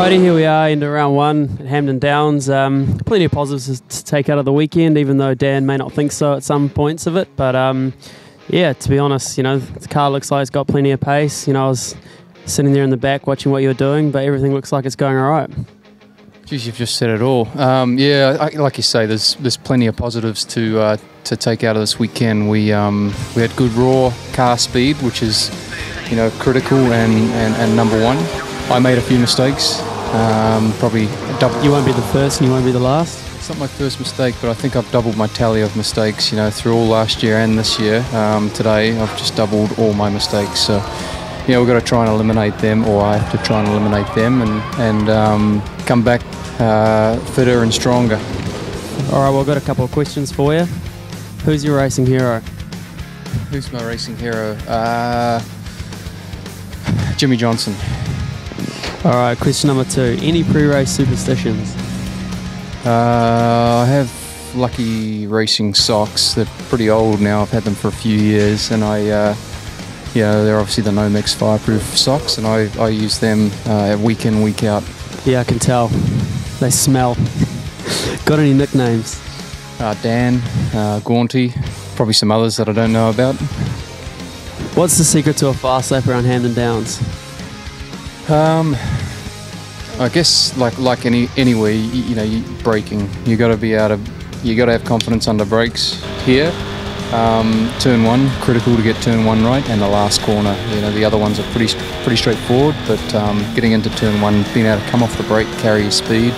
Alrighty, here we are into round one at Hampton Downs. Plenty of positives to take out of the weekend, even though Dan may not think so at some points of it. But yeah, to be honest, you know, the car looks like it's got plenty of pace. You know, I was sitting there in the back watching what you were doing, but everything looks like it's going all right. Geez, you've just said it all. Yeah, like you say, there's plenty of positives to take out of this weekend. We had good raw car speed, which is, you know, critical and number one. I made a few mistakes, probably double. You won't be the first and you won't be the last? It's not my first mistake, but I think I've doubled my tally of mistakes, you know, through all last year and this year. Today, I've just doubled all my mistakes. So, you know, we've got to try and eliminate them, or I have to try and eliminate them and come back fitter and stronger. All right, well, I've got a couple of questions for you. Who's your racing hero? Who's my racing hero? Jimmy Johnson. All right, question number two. Any pre-race superstitions? I have Lucky Racing socks. They're pretty old now. I've had them for a few years, and yeah, they're obviously the Nomex fireproof socks, and I use them week in, week out. Yeah, I can tell. They smell. Got any nicknames? Dan, Gaunty, probably some others that I don't know about. What's the secret to a fast lap around Hampton Downs? I guess like anywhere, you know, braking. You got to be able to. You got to have confidence under brakes here. Turn one, critical to get turn one right, and the last corner. You know, the other ones are pretty straightforward, but getting into turn one, being able to come off the brake, carry your speed,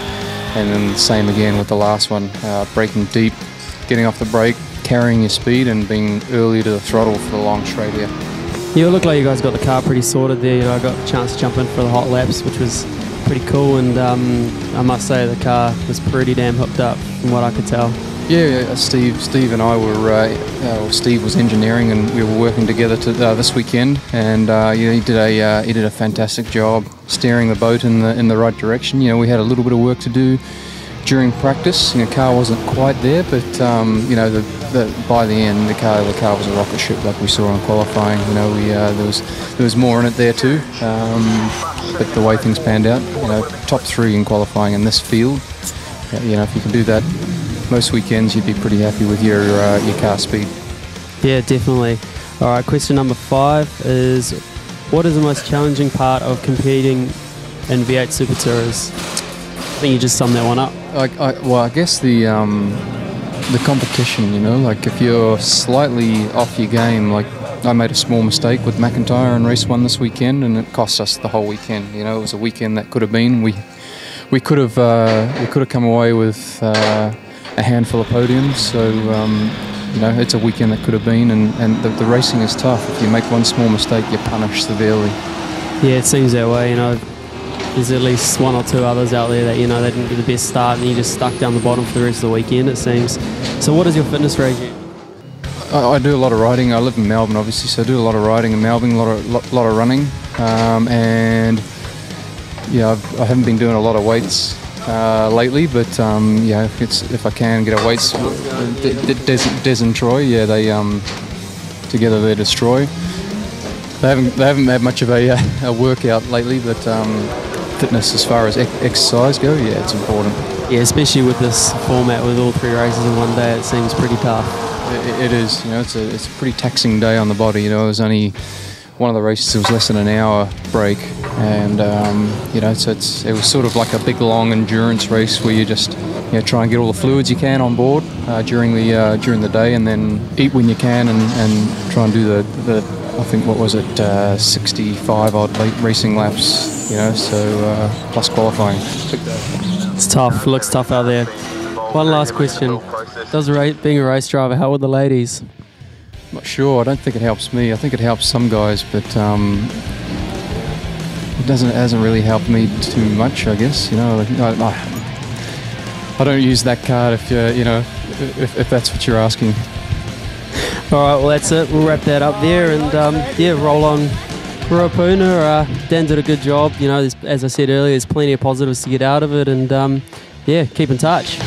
and then the same again with the last one, braking deep, getting off the brake, carrying your speed, and being early to the throttle for the long straight here. Yeah, it looked like you guys got the car pretty sorted there. You know, I got a chance to jump in for the hot laps, which was pretty cool, and I must say the car was pretty damn hooked up from what I could tell. Yeah, Steve and I were. Steve was engineering, and we were working together this weekend. And yeah, he did a fantastic job steering the boat in the right direction. You know, we had a little bit of work to do during practice. You know, the car wasn't quite there, but you know, by the end, the car was a rocket ship, like we saw in qualifying. You know, there was more in it there too. But the way things panned out, you know, top three in qualifying in this field. You know, if you can do that most weekends, you'd be pretty happy with your car speed. Yeah, definitely. All right, question number 5 is, what is the most challenging part of competing in V8 SuperTourers? I think you just summed that one up. Well, I guess the competition, you know, like if you're slightly off your game, like I made a small mistake with McIntyre in race 1 this weekend, and it cost us the whole weekend. You know, it was a weekend that could have been. We could have come away with a handful of podiums, so you know, it's a weekend that could have been, and the racing is tough. If you make one small mistake, you're punished severely. Yeah, it seems that way. You know, there's at least one or two others out there that, you know, they didn't get the best start, and you just stuck down the bottom for the rest of the weekend, it seems. So what is your fitness regime? I do a lot of riding. I live in Melbourne, obviously, so I do a lot of riding in Melbourne, a lot of running, and yeah, I haven't been doing a lot of weights lately, but yeah, if I can get a weights, Des and Troy, yeah, they together they destroy. They haven't had much of a workout lately, but fitness as far as exercise go, yeah, it's important. Yeah, especially with this format with all 3 races in one day, it seems pretty tough. It is, you know, it's a pretty taxing day on the body. You know, it was only one of the races, it was less than an hour break, and you know, so it was sort of like a big long endurance race where you just, you know, try and get all the fluids you can on board during the day, and then eat when you can, and try and do the I think, what was it, 65 odd late racing laps, you know, so plus qualifying. It's tough, looks tough out there. One last question, being a race driver help with the ladies? I'm not sure. I don't think it helps me. I think it helps some guys, but it hasn't really helped me too much, I guess. You know, I don't use that card if you know, if that's what you're asking. All right, well that's it. We'll wrap that up there, and yeah, roll on. Ruapuna. Dan did a good job. You know, as I said earlier, there's plenty of positives to get out of it, and yeah, keep in touch.